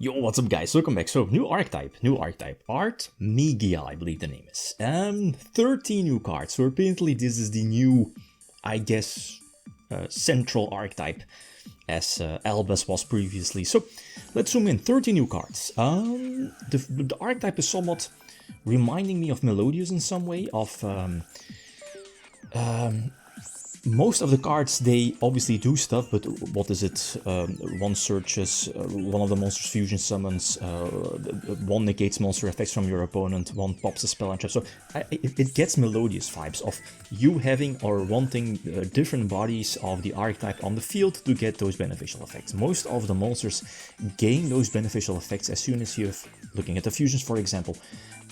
Yo, what's up guys, welcome back. So, new archetype, Art Migial, I believe the name is. 13 new cards, so apparently this is the new, I guess, central archetype, as Albus was previously. So, let's zoom in, 30 new cards. The archetype is somewhat reminding me of Melodious in some way, of most of the cards, they obviously do stuff, but what is it? One searches, one of the monsters fusion summons, one negates monster effects from your opponent, one pops a spell and trap. So it gets Melodious vibes of you having or wanting different bodies of the archetype on the field to get those beneficial effects. Most of the monsters gain those beneficial effects as soon as you're looking at the fusions, for example.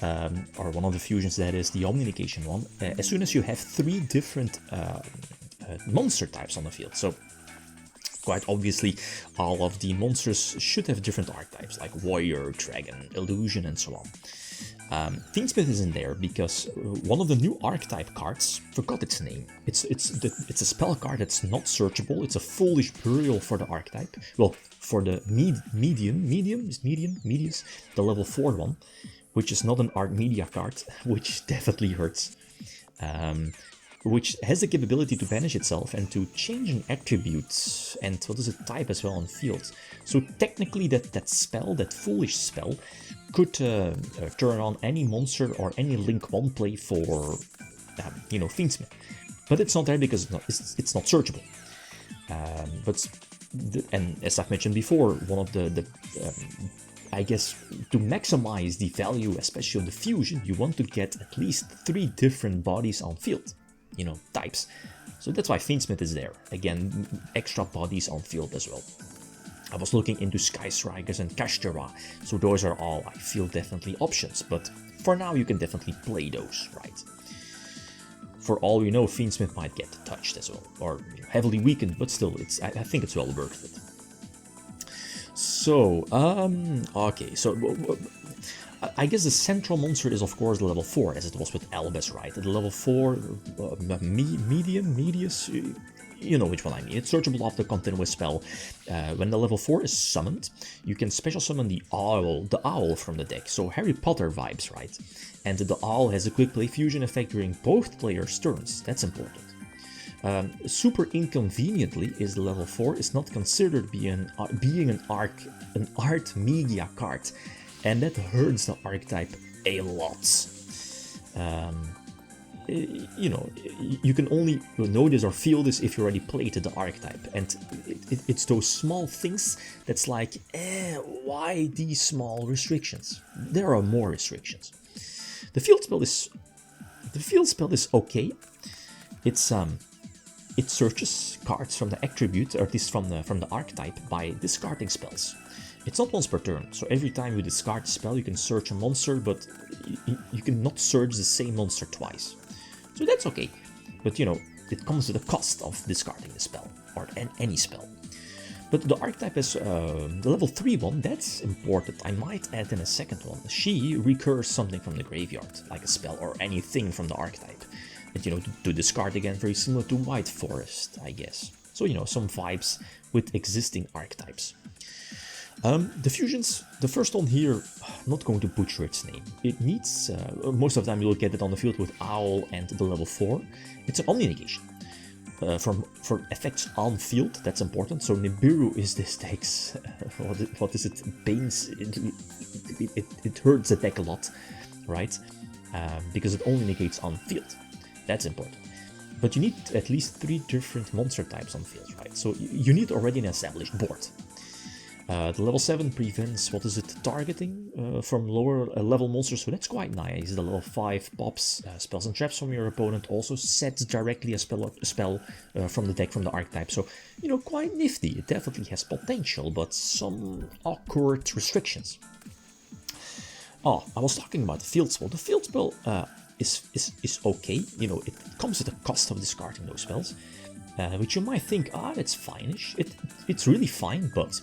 Or one of the fusions, that is the Omnication one, as soon as you have 3 different monster types on the field. So quite obviously all of the monsters should have different archetypes like Warrior, Dragon, Illusion and so on. Fiendsmith is in there because one of the new archetype cards, forgot its name, it's a spell card that's not searchable. It's a Foolish Burial for the archetype, well, for the medius, the level 4 one, which is not an Artmegia card, which definitely hurts. Which has the capability to banish itself and to change an attribute and what is it, type as well on field. So technically that spell, that Foolish spell, could turn on any monster or any Link 1 play for, Fiendsmith. But it's not there because it's not searchable. And as I've mentioned before, one of the I guess to maximize the value, especially on the fusion, you want to get at least 3 different bodies on field. Types. So that's why Fiendsmith is there. Again, extra bodies on field as well. I was looking into Sky Strikers and Kashtira, so those are all, I feel, definitely options, but for now you can definitely play those, right? For all you know, Fiendsmith might get touched as well, or heavily weakened, but still, I think it's well worth it. So, okay, so I guess the central monster is of course the level 4, as it was with Albus, right? The level 4 medius, you know which one I mean. It's searchable after continuous spell. When the level 4 is summoned, you can special summon the owl from the deck. So Harry Potter vibes, right? And the owl has a quick play fusion effect during both players' turns. That's important. Super inconveniently is the level 4 is not considered being an Artmegia card. And that hurts the archetype a lot. You can only notice or feel this if you already played the archetype. And it's those small things that's like, why these small restrictions? There are more restrictions. The field spell is okay. It searches cards from the attribute, or at least from the archetype, by discarding spells. It's not once per turn, so every time you discard a spell you can search a monster, but you cannot search the same monster twice. So that's okay, but it comes at a cost of discarding the spell, or any spell. But the archetype is the level 3 one, that's important. I might add in a second one. She recurs something from the graveyard, like a spell or anything from the archetype. And to discard again, very similar to White Forest, I guess. So some vibes with existing archetypes. The fusions, the first one here, I'm not going to butcher its name. It needs, most of the time you'll get it on the field with Owl and the level 4. It's an Omni-negation. For effects on field, that's important. So Nibiru is this deck's, what is it, Bane's, it hurts the deck a lot, right? Because it only negates on field. That's important. But you need at least 3 different monster types on field, right? So you need already an established board. The level 7 prevents, targeting from lower level monsters, so that's quite nice. The level 5 pops spells and traps from your opponent, also sets directly a spell from the deck from the archetype, so quite nifty. It definitely has potential, but some awkward restrictions. Oh, I was talking about the field spell. The field spell is okay, it comes at the cost of discarding those spells, which you might think, that's fine-ish. It's really fine, but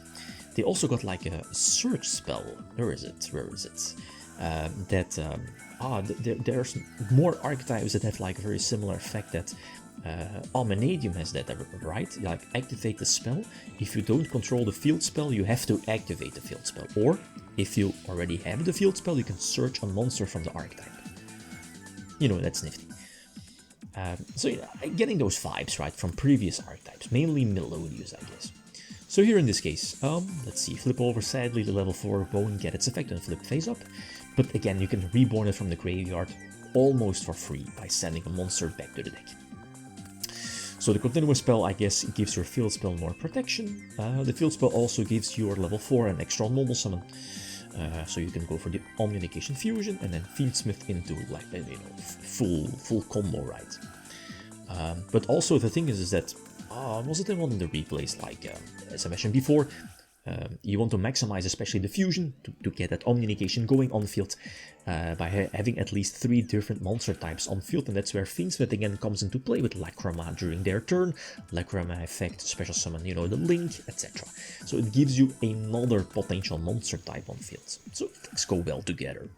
they also got like a search spell. Where is it? There's more archetypes that have like a very similar effect, that OldMoney has that, right? Like, activate the spell. If you don't control the field spell, you have to activate the field spell. Or, if you already have the field spell, you can search a monster from the archetype. You know, that's nifty. So, yeah, getting those vibes, right, from previous archetypes. Mainly Melodious, I guess. So here in this case, let's see, flip over, sadly the level 4 won't get its effect on flip face up. But again, you can reborn it from the graveyard almost for free by sending a monster back to the deck. So the continuous spell, I guess, gives your field spell more protection. The field spell also gives your level 4 an extra normal summon. So you can go for the Omnication Fusion and then Fiendsmith into, like, you know, full combo, right? But also the thing is that, was it in one of the replays, like, as I mentioned before, you want to maximize especially the fusion to get that Omnication going on field by having at least 3 different monster types on field, and that's where Fiendsmith again comes into play with Lacrima during their turn, Lacrima effect, special summon, you know, the Link, etc. So it gives you another potential monster type on field. So things go well together.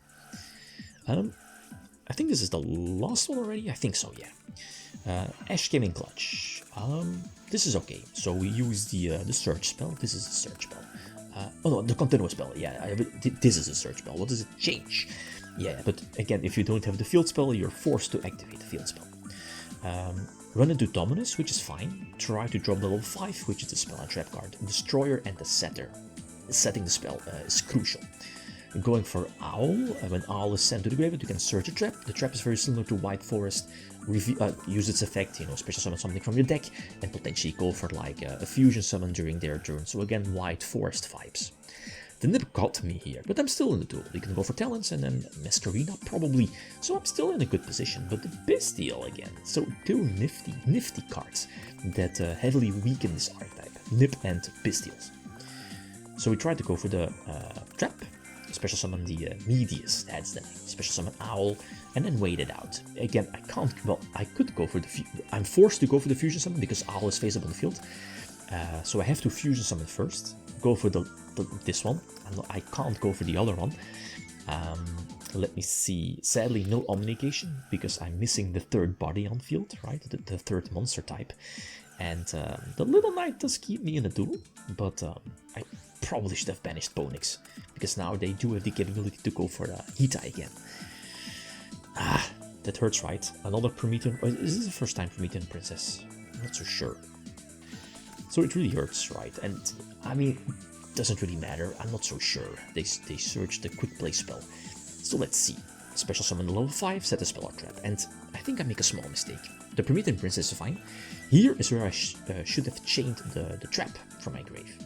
I think this is the last one already. I think so, yeah. Ash came in clutch. This is okay. So we use the search spell. This is a search spell. Oh no, the continuous spell. Yeah, this is a search spell. What does it change? Yeah, but again, if you don't have the field spell, you're forced to activate the field spell. Run into Dominus, which is fine. Try to drop the level 5, which is the spell and trap card. Destroyer and the Setter. Setting the spell is crucial. Going for Owl, when Owl is sent to the graveyard, you can search a trap. The trap is very similar to White Forest. Use its effect, you know, special summon something from your deck, and potentially go for like a fusion summon during their turn. So again, White Forest vibes. The Nip got me here, but I'm still in the duel. We can go for Talents and then Masquerina probably. So I'm still in a good position, but the Bestial again. So 2 nifty cards that heavily weaken this archetype. Nip and Bestials. So we tried to go for the trap. Special summon the Medius, that's the name. Special summon Owl, and then wait it out. Again, I can't, well, I could go for the, I'm forced to go for the fusion summon because Owl is face up on the field. So I have to fusion summon first, go for this one, and I can't go for the other one. Let me see, sadly no Omnication, because I'm missing the 3rd body on field, right, the 3rd monster type. And the Little Knight does keep me in the duel, but I probably should have banished Ponix, because now they do have the capability to go for Hita again. That hurts, right? Another Promethean. Is this the first time Promethean Princess? I'm not so sure. So it really hurts, right? And I mean, it doesn't really matter. I'm not so sure. They searched the quick play spell. So let's see. Special summon level 5, set a spell or trap. And I think I make a small mistake. The Promethean Princess is fine. Here is where I should have chained the trap from my grave.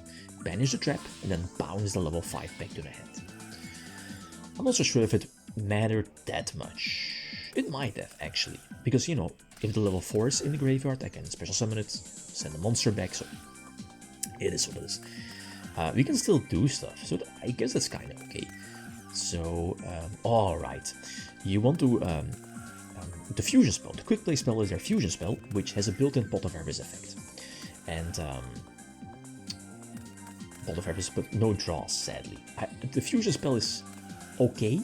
Banish the trap, and then bounce the level 5 back to the hand. I'm not so sure if it mattered that much. It might have, actually. Because, you know, if the level 4 is in the graveyard, I can special summon it, send the monster back, so it is what it is. We can still do stuff, so I guess that's kind of okay. So, alright. You want to... the fusion spell, the quick play spell is their fusion spell, which has a built-in Pot of Harvest effect. And, Pot of Harvest, but no draws, sadly. The fusion spell is okay,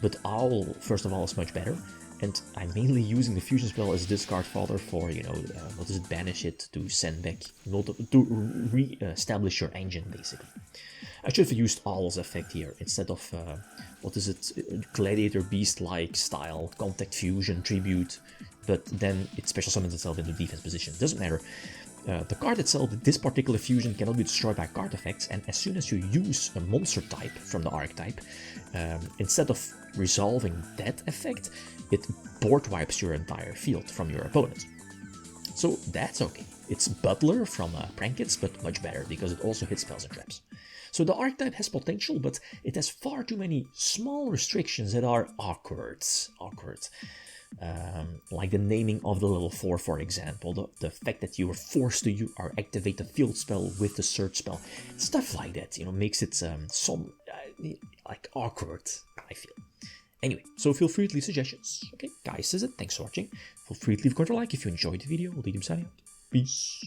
but Owl, first of all, is much better. And I'm mainly using the fusion spell as a discard fodder for, you know, what is it, banish it to send back, to re-establish your engine, basically. I should have used Owl's effect here instead of, what is it, Gladiator Beast-like style, Contact Fusion, Tribute, but then it special summons itself into defense position. Doesn't matter. The card itself, this particular fusion cannot be destroyed by card effects, and as soon as you use a monster type from the archetype, instead of resolving that effect, it board wipes your entire field from your opponent. So that's okay. It's Butler from Prankits, but much better, because it also hits spells and traps. So the archetype has potential, but it has far too many small restrictions that are awkward. Like the naming of the level 4, for example, the fact that you are forced to activate the field spell with the search spell, stuff like that, you know, makes it like awkward, I feel. Anyway, so feel free to leave suggestions. Okay, guys, this is it. Thanks for watching. Feel free to leave a like if you enjoyed the video. Riddim signing out. Peace.